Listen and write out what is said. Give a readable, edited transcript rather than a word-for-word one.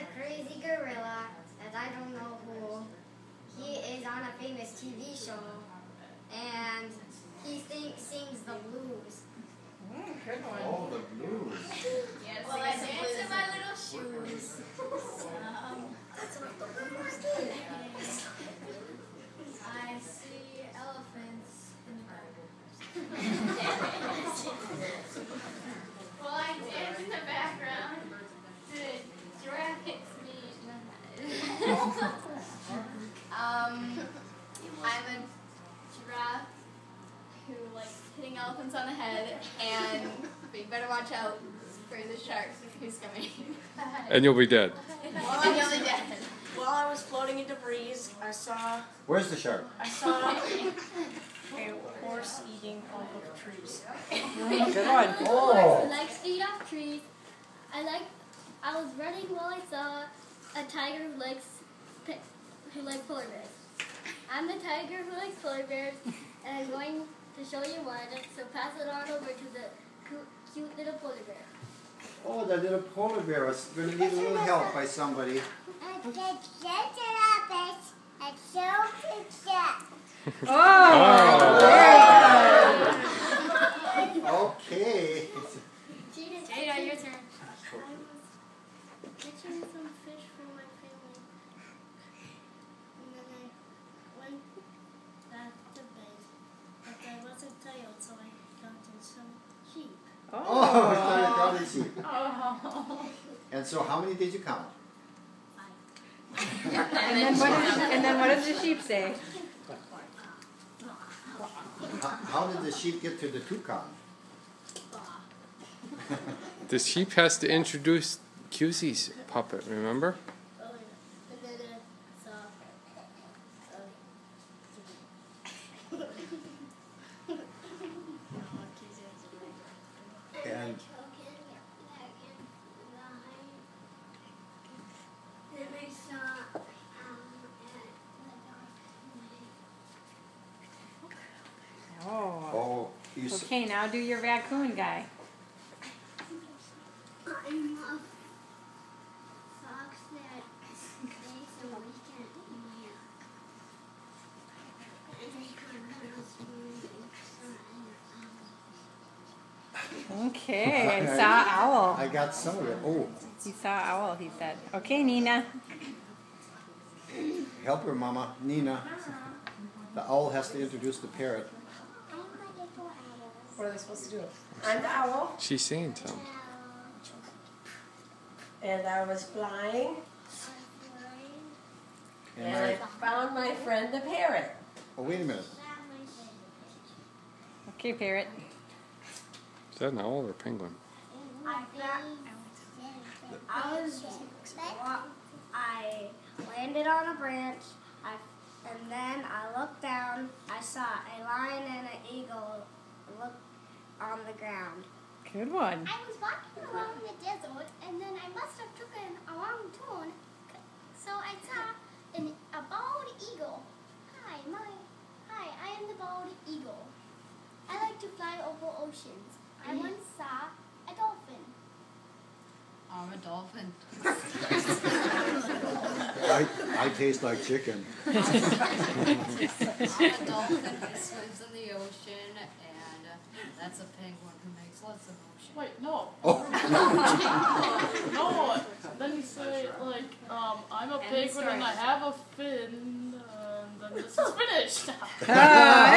a crazy gorilla that I don't know who. He is on a famous TV show, and he sings the blues. Good one. Oh, the blues. Yes, Well, I dance in my little shoes. That's what the blues do. I see elephants in the background. Well, I dance in the background. The giraffe hits me. I'm a giraffe who likes hitting elephants on the head, and you better watch out for the shark who's coming. And you'll be dead. And you'll be dead. While I was floating in debris, I saw Where's the shark? a horse eating off of trees. Good one. Who Oh. likes to eat off trees. I was running while I saw a tiger who likes polar bears. I'm the tiger who likes polar bears, and I'm going to show you one. So pass it on over to the cute little polar bear. Oh, the little polar bear was going to need a little help by somebody. Okay. Jada, your turn. I was catching some fish for my family, and then I went back to bed, but I wasn't tired, so I got in some sheep. Oh, I thought you counted sheep. Oh. And so how many did you count? And then what does the sheep say? How did the sheep get to the toucan? The sheep has to introduce Cusie's puppet, remember? Oh, yeah. And then I saw And then I saw Oh. you Okay, now do your raccoon guy. I'm a fox that stays a weekend in here. Okay, I saw owl. I got some of it. Oh, He saw owl, he said. Okay, Nina. help her, Mama. Nina. The owl has to introduce the parrot. What are they supposed to do? I'm the owl, She's saying some. and I was flying, And and I found my friend the parrot. oh, wait a minute. Okay, parrot. Is that an owl or a penguin? I landed on a branch, and then I looked down. I saw a lion and an eagle look on the ground. Good one. I was walking along the desert, and then I must have taken a wrong turn. So I saw a bald eagle. Hi, I am the bald eagle. I like to fly over oceans. I once saw a dolphin. I'm a dolphin. I taste like chicken. I'm a dolphin that swims in the ocean, and that's a penguin who makes lots of motion. Wait, no. Oh. No. Then you say, like, I'm a And the penguin and I story. have a fin, and then this is finished. Ah,